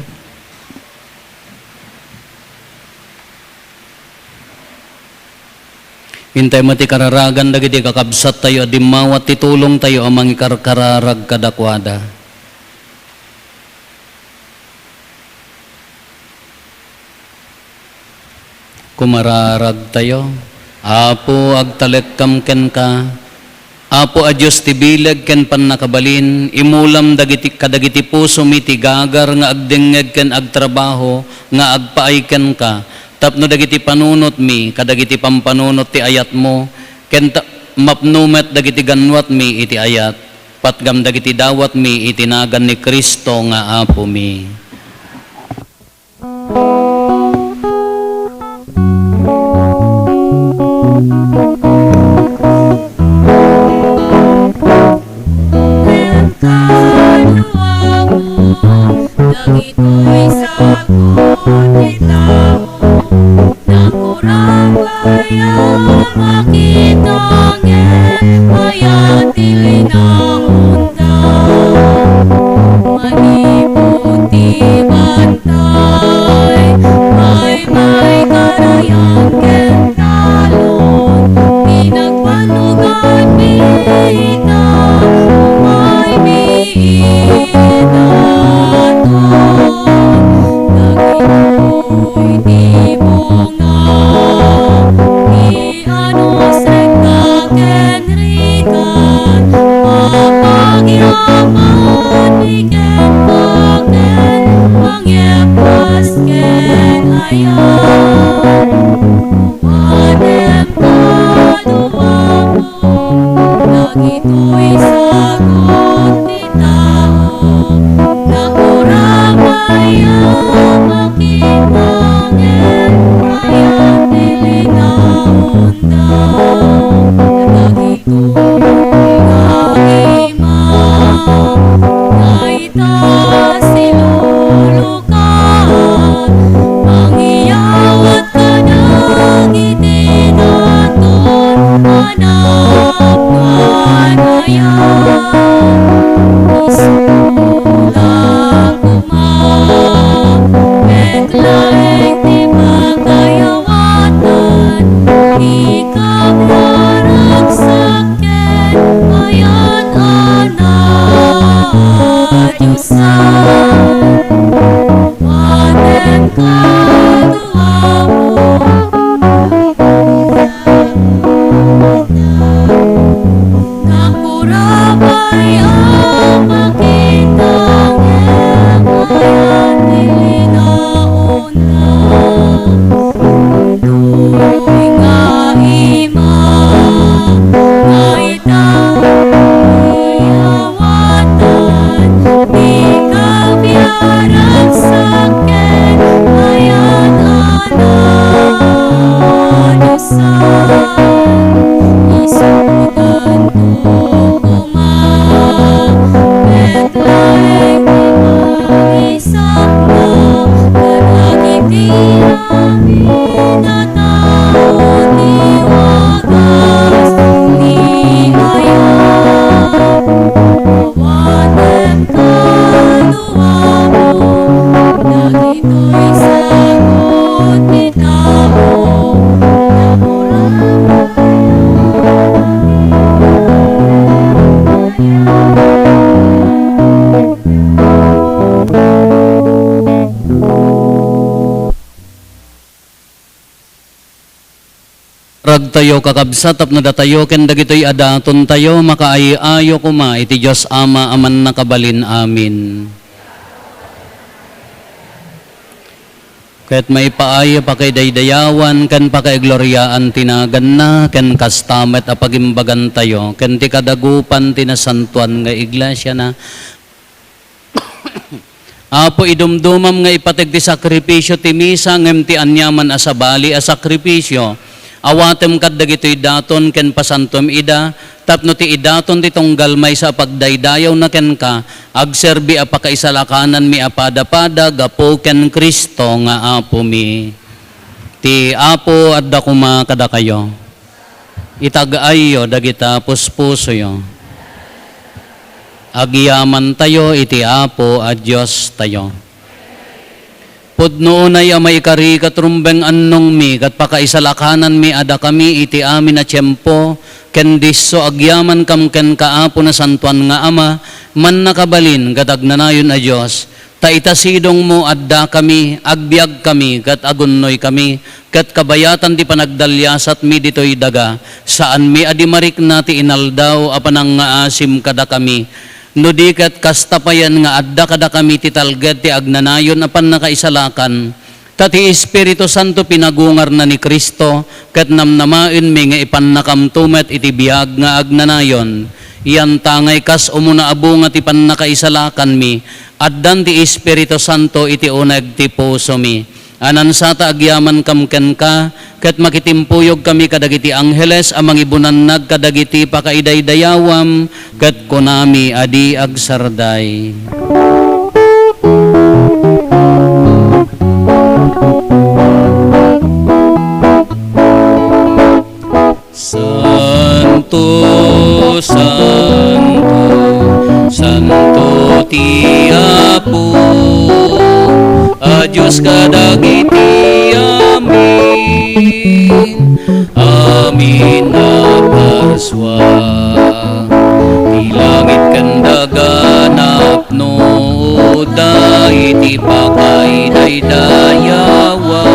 Hintay mo ti kararagan dagiti kakabsat tayo, adimawat ti tulong tayo amang ikarkararag kadakwada. Kumararag tayo, Apo agtalek kamken ka, Apo a Diyos ti bileg ken pannakabalin, imulam dagiti kadagiti puso mi ti gagar nga agdengeg ken agtrabaho nga agpaay ken ka, tapno dagiti panunot mi kadagiti pampanunot ti ayat mo, ken mapnumet dagiti ganwat mi iti ayat, patgam dagiti dawat mi itinagan ni Kristo nga Apo mi. Dagito'y sagot ni tao na kurang kaya makitangin mayat ilinahunda maniputi bantay may karayang kentalon pinagpanugan bita may biina Dagito'y di bunga, di anos nagkakenrikan, mapagyaman biken paken, mangyepas ken ayan. Wanem kaduwamo, dagito'y sagot ni tao, na kurang maya makitangin mayat nilinaunda dagito'y kaimam naita silulukan mangyawat ka ng itinaton anak kanayan isula Betlaeng di magkayawatan, ikaw naragsaken, mayat anak Diyosan. Wanen kaduwamo, na kurabay ang makitangin, mayat nilinauna. Duy nga ima, nga itawiyawatan, di ka biyarang sakin, mayat anak Diyosan. Isudan ko kuma, Betlaeng di mag-isang na, kanagiti amin ataon ni wagas ni ayan. Wanem kaluwamo, dagito'y sagot ni tao, na kurang Rag tayo kakabsat tapno datayo ken dagitoy adaton tayo makaayo kuma iti Dios Ama aman nakabalin amin. Ket maipaaya pa kay daydayawan ken pakaigloryaan tinagan na ken kastamet a pagimbagan tayo ken ti kadagupan tinasantuan nga iglesia na Apo idumdumam nga ipateg ti sakripisyo ti misa ngem ti anyaman a sabali a sakripisyo. Awatem kad dagitoy daton ken pasantom ida tapno ti idaton ti tunggal may sa pagdaydayaw na ken ka agserbi a pakaisalakanan mi apada-pada gapo ken Kristo nga Apo mi. Ti Apo adda kuma kada kayo. Itag-ayo dagita puspuso yo. Agyaman tayo iti Apo a Dios tayo. Pudno unay amay kari katrumbeng annong mi kat pakaisalakanan mi ada kami iti amin na tiyempo ken disso agyaman kam ken kaapo na santuan nga ama man nakabalin kat agnanayon a Dios ta itasidong mo adda kami agbiag kami kat agunnoy kami kat kabayatan ti panagdalyasat mi ditoy daga saan mi adi marik na ti inaldaw apanang nga asim kada kami. No di kat kastapayan nga adda kada kami titalged ti agnanayon apan nakaisalakan. Tati Espiritu Santo pinagungar na ni Kristo kat namnamain mi nga ipannakamtumet iti biag nga agnanayon. Iyan tangay kas umuna abunga ti pannakaisalakan mi, addan ti Espiritu Santo iti uneg ti puso mi. Anansata agyaman kamken ka, ket makitimpuyog kami kadagiti angheles amang ibunannag kadagiti pakaidaydayawam, ket kunami adi agsarday. Santo, Santo, Santo ti Apo, a Diyos kadagiti amin, amin na parswa. Ti langit kandaganap no, iti pakaidayawa,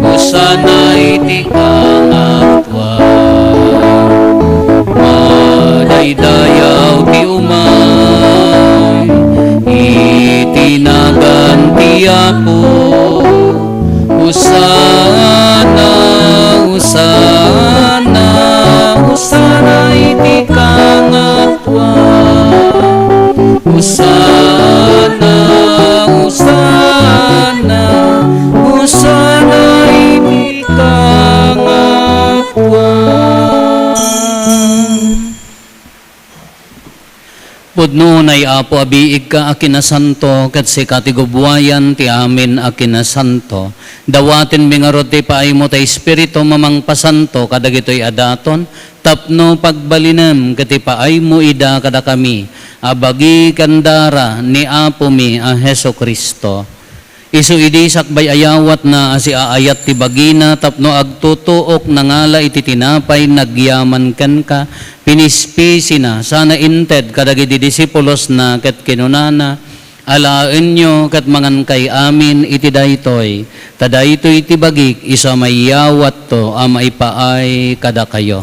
usana iti kangatwa. Madaydayaw ti umay, itinagan ti Apo, usana, usana, usana iti kangatwa. Usana, usana, usana iti kangatwa. Pudno nay Apo abiig ka akinasanto, ket si katigubwayan ti amin akinasanto. Dawatin mingarot ti paay mo ta Espiritu mamang pasanto kadagitoy adaton, tapno pagbalinem ket ti paay mo ida kada kami, abagi kandara ni Apo mi a Heso Kristo. Isu idi sakbay ayawat na asi aayat ti bagina, tapno agtutuok nangala iti tinapay nagyaman ken ka, pinispisi na sana inted kadagiti disipulos na ket kinunana, alaen nyo ket mangan kay amin iti daytoy, tadaytoy ti bagik isa mayawat to a maipaay kada kayo.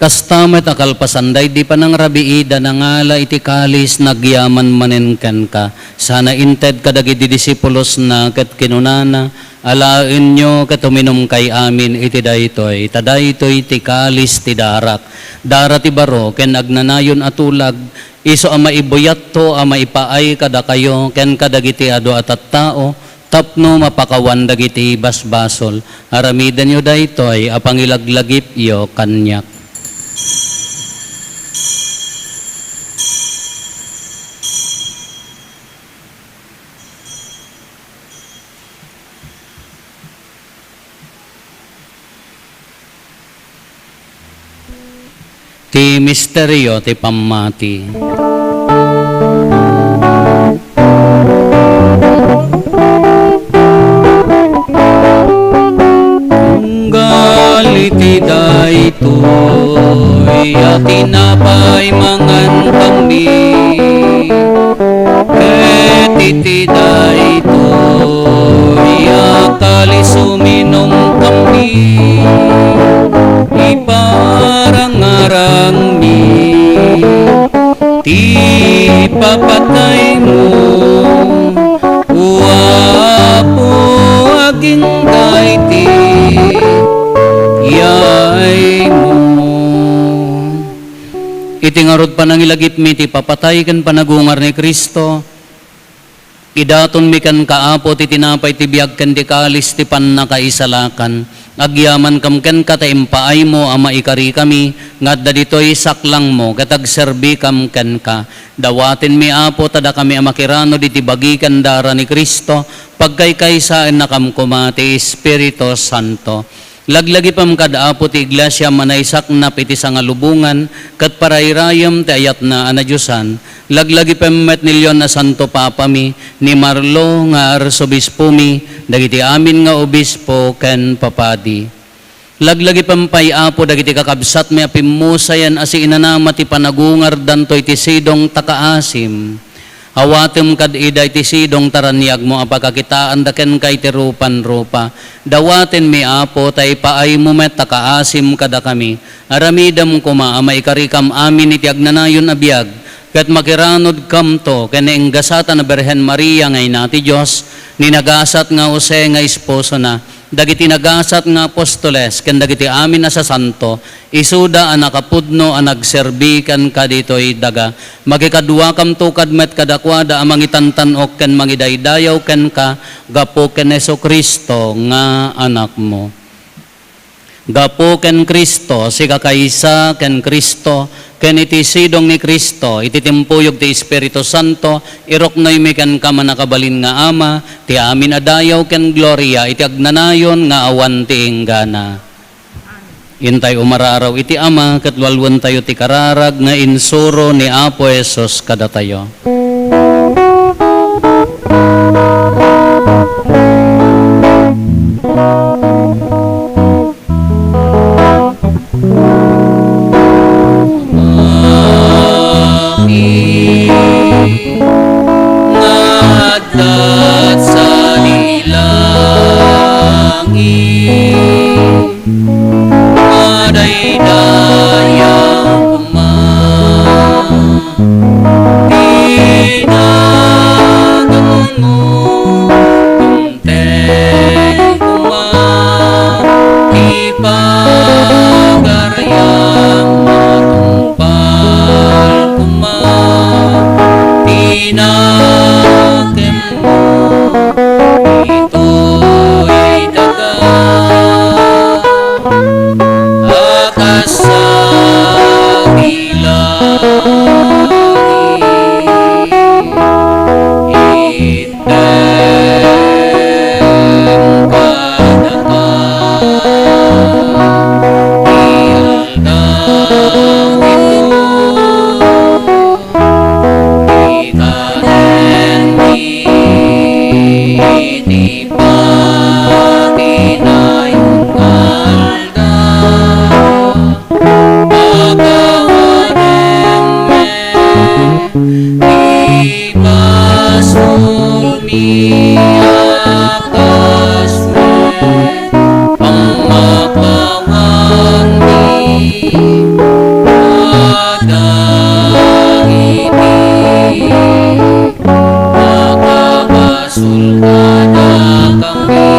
Kastamet akalpasanday di panang rabiida nangala iti kalis nagyaman manenken ka. Sana inted kadagiti disipulos na ket kinunana, alaen nyo ket uminom kay amin iti daytoy, tadaytoy ti kalis ti darak. Dara ti baro ken agnanayon atulag, iso a maibuyat to a maipaay kada kayo ken kadagiti adu at tao, tapno mapakawan dagiti basbasol. Aramiden yo daytoy a pangilaglagip yo kanyak. Ti misteryo ti pammati. Galiti daytoy at tinapay mangan kami, ket iti daytoy akalis uminom kami, iparangarang mi ti papatay mo, Apo aging dayti yay mo. Itingarod pa nang ilagip mi ti papatay ken panagungar ni Kristo, idaton mi kan kaapo ti tinapay ti biag ken ti kalis ti pannakaisalakan, agyaman kamken kataimpaay mo ama ikari kami, ngadda ditoy saklang mo katagserbi kamken ka. Dawatin mi Apo tada kami amakirano diti bagikan dara ni Kristo, pagkaykaysaan na kamkuma ti Espiritu Santo. Laglagi pam kada Apo ti iglesia manaysak na piti sangalubungan, kat parayrayam ti ayat na anadyosan. Laglagi pam met nilyon na Santo Papa mi, ni Marlo nga arsobispo mi, dagiti amin nga obispo ken papadi. Laglagi pampay Apo dagiti kakabsat mi apimusayan asi inanama ti panagungar dantoy ti sidong takaasim. Awatem kad ida iti sidong taranyag mo apakakitaan daken kay ti rupan-rupa. Dawaten mi Apo tay paay mo met takaasim kada kami. Aramidam kuma amay karikam amin iti agnanayon abiyag, kat makiranod kamto kene inggasata na Berhen Maria ngay nati Diyos, ninagasat nga Jose nga esposo na, dagiti nagasat nga apostoles, ken dagiti amin na sa santo, isuda ang nakapudno ang nagserbi kan kaditoy daga, magikadwa kam tukad met kadakwada amang itantanok ken mangidaydayaw ken ka, gapo ken Heso Kristo nga anak mo. Gapo ken Kristo, si kakaysa ken Kristo, ken iti sidong ni Kristo, iti timpuyog ti Espiritu Santo, iroknoy mi ken kamanakabalin nga Ama, ti amin adayaw ken gloria, iti agnanayon nga awan ti inggana. Intay umararaw iti Ama, katwalwan tayo ti kararag nga insuro ni Apo Jesus kada tayo. Nadat sa nilangit, madaydayaw kuma, tinagan mo, tunteng kuma, ipagaryang matumpal kuma, tinakem mo, ito'y daga, akas sa ilangit, item kadaka, ialdang ito, ikanen iti patinayong alda, pagawanem ibasul mi akas pangmakawan mi adangiti, makabasul kada kami,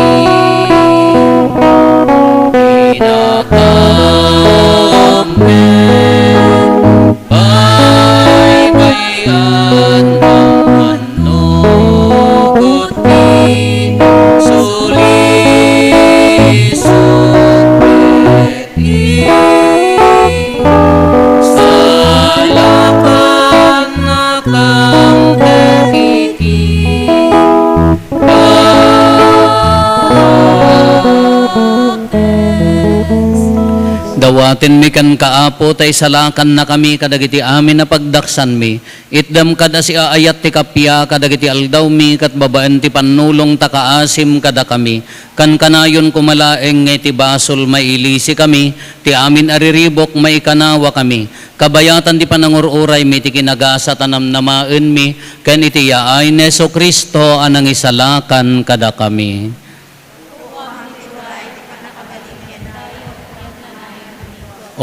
inakamen, baybayan ang manugot ni sulisupeti, salakan nakang kakiti, dawatin mi kan kaapo tay salakan na kami kadagiti amin na pagdaksan mi, itdam kada si aayat ti kapya kadagiti aldaw mi kat babaan ti panulong takaasim kada kami, kan kanayon kumalaeng nga ti basol mailisi kami, ti amin ariribok maikanawa kami, kabayatan ti panangururay mi ti kinagasa tanamnamaen mi, kan iti yaay ni Heso Kristo anang isalakan kada kami.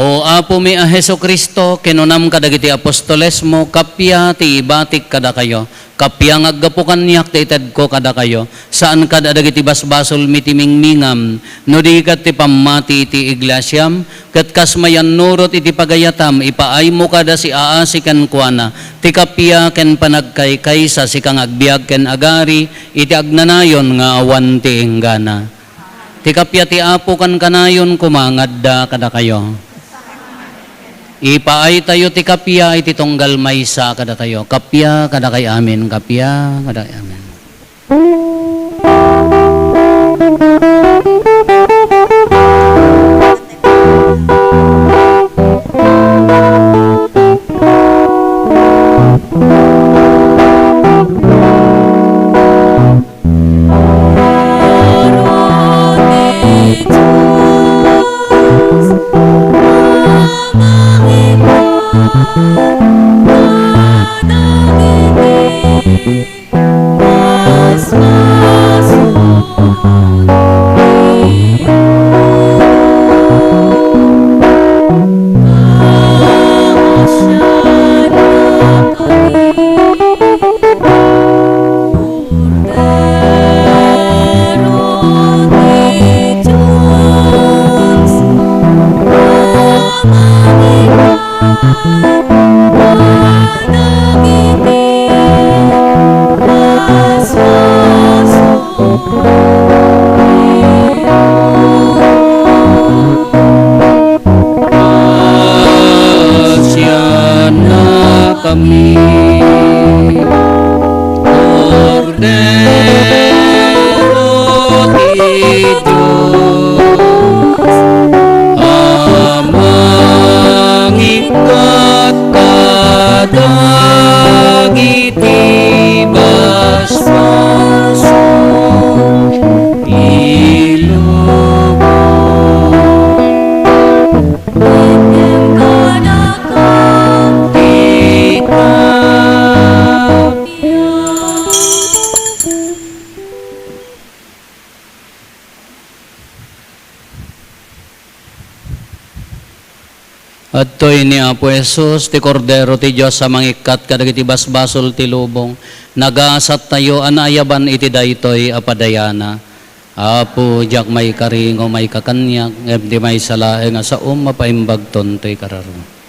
O Apo mi a Heso Kristo, kinunam kadagiti apostoles mo, kapya ti ibatik kada kayo, kapya ngaggapukan niyak ti ited ko kada kayo, saan kada dagiti basbasol mi ti mingmingam, no di kat ti pamati ti iglesyam, kat kasmayan nurot iti pagayatam, ipaay mo kada si aasikan kuana, ti kapya ken panagkaykay sa si kang agbiag ken agari, iti agnanayon nga awan ti inggana. Ti kapya ti Apo kan kanayon kumangadda kada kayo. Ipaay tayo ti kapya iti tunggal maysa kada tayo. Kapya kada kay amin, kapya kada kay amin. At to'y ni Apo Jesus, ti Kordero ti Diyos sa mangikat kadagiti basbasol ti lubong, nagasat tayo anayaban iti daytoy apadayana. Apo, jak may karingo, may kakanyak, di may salae nga sa mapaimbag to'y kararo.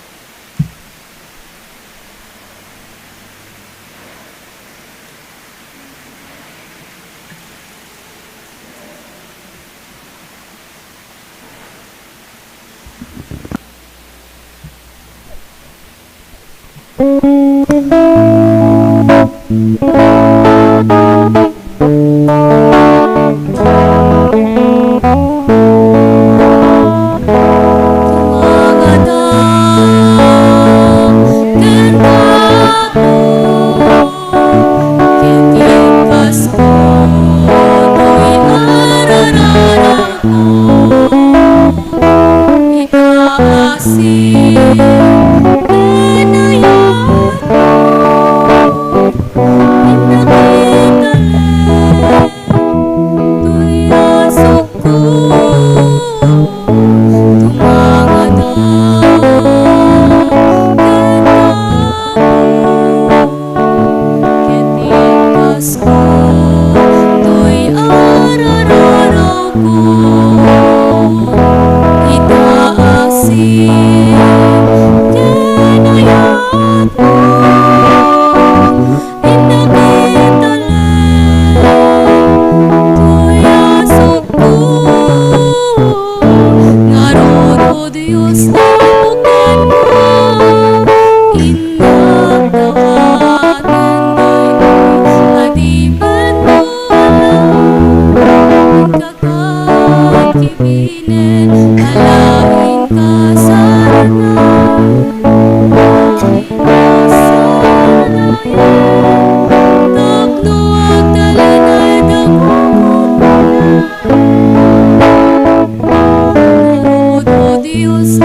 Dios,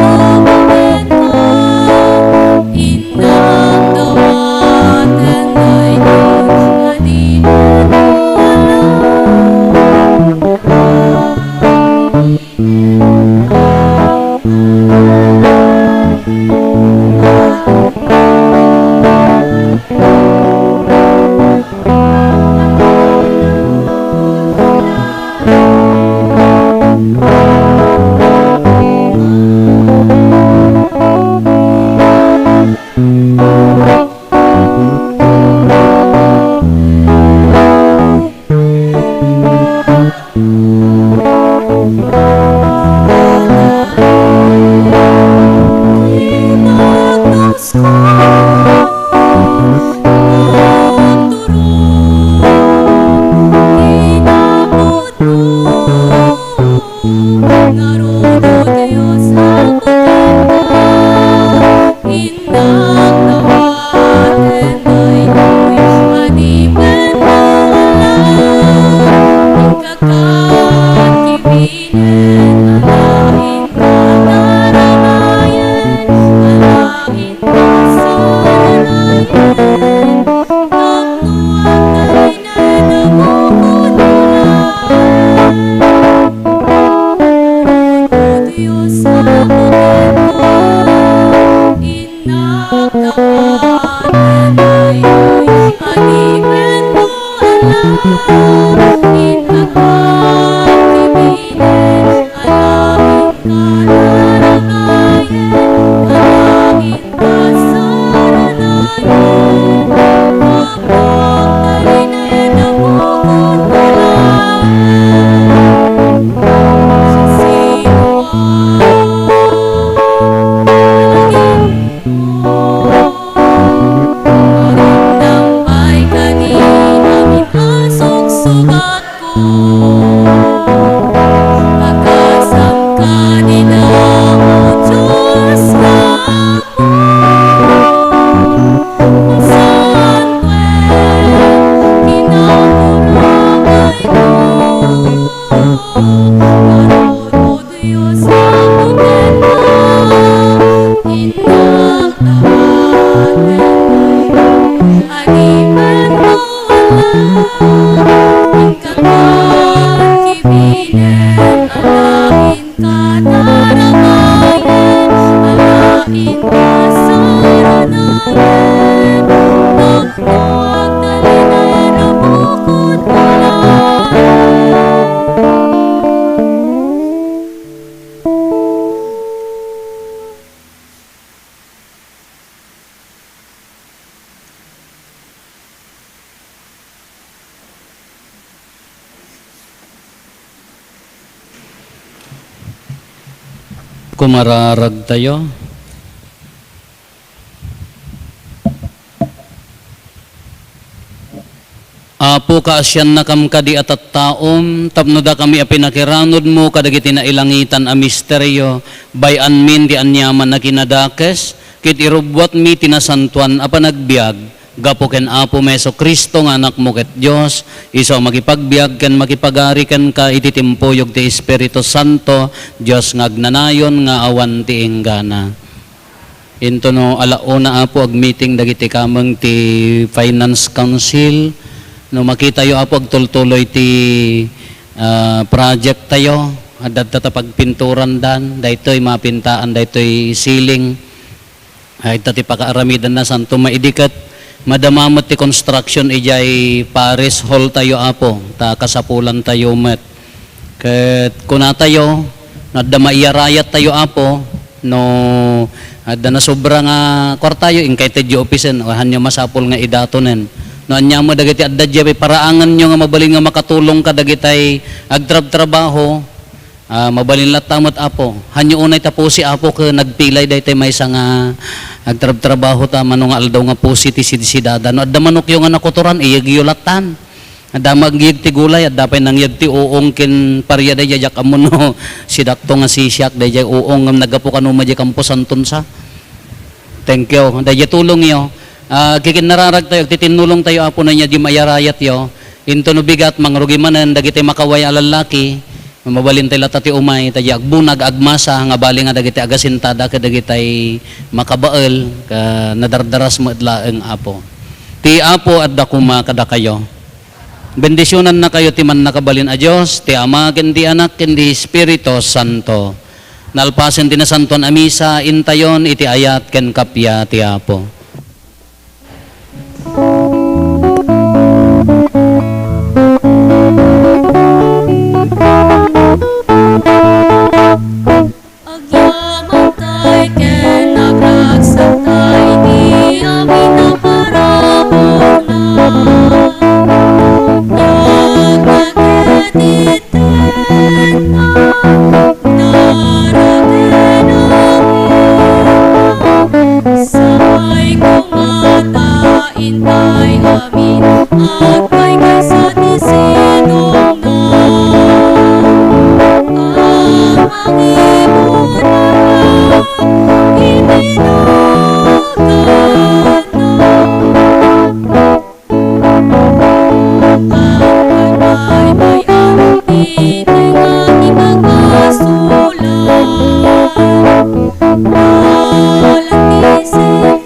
Kumararag tayo. Apo kaasyan na kam kadi atat taom, tapno da kami apinakiranod mo, kadagiti na ilangitan a misteryo, bayan min di anyaman na kinadakes, kit irubwat mi tinasantuan a panagbiag, gapo ken Apo Meso Kristo nga anak mo ket Dios, iso makipagbiag ken makipagari ken ka ititimpuyog ti Espiritu Santo, Dios ngagnanayon nga awan ti inggana. Into no alauna Apo ag meeting dagiti kameng ti Finance Council, no makita yo Apo ag tultuloy ti project tayo, adad pagpinturan dan, daytoy mapintaan, daytoy ceiling, ay tati pakaaramidan na santo maidikat, madamamot ti construction ijay Paris Hall tayo Apo, ta kasapulan tayo met. Ket kuna tayo, nadda maiyarayat tayo Apo, no adda na sobra nga kwartayo, inkay tedyo opisen, hanyo masapol nga idatonen. No anya mo dagiti adda jay paraangan nyo nga mabalin nga makatulong ka dagitay agtrab-trabaho, mabalin latamot Apo. Hanyo unay tapusi Apo ke nagpilay daytay maysa nga agtrab-trabaho ta manong aldaw nga pusi ti sidada. No adda manok yung nga nakuturan iyag-yulatan. Adda magyeg ti gulay adda pay nangyeg ti uong kin parya dayjay jak amuno si dakto nga sisyak dayjay uong nga nagapo kanuma jay Campo Santon sa. Thank you. Dayjay tulong yo. Kikinararag tayo, titinulong tayo Apo na niya di mayarayat yo. Into no bigat, mangrugi manan, dagiti makaway alalaki, mabalin tayo latati umay, tayo agbunag, agmasa, nga bali nga dagiti agasintada, kadagitay makabael, ka nadardaras mo idlaeng Apo. Ti Apo at dakuma kada kayo. Bendisyonan na kayo ti man nakabalin a Diyos, ti Ama, kendi Anak, kendi Espiritu Santo. Nalpasen ti na santon amisa, intayon, iti ayat, ken kapya ti Apo. Agyaman tay ken nagragsatay di amin naparabona. Nyag nagediten na naraten amin. Sabay kumatain tay amin at may kaysa ti sinong na. Ang ibunan ibinagan na. Ang baybayan ibay nga imagasulan. Walang isip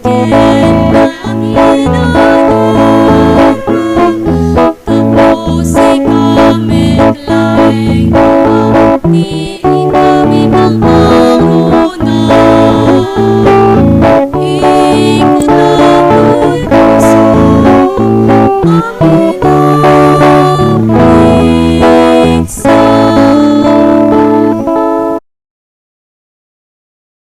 ken ang inanon. Tapos ikameklay di kami manganguna.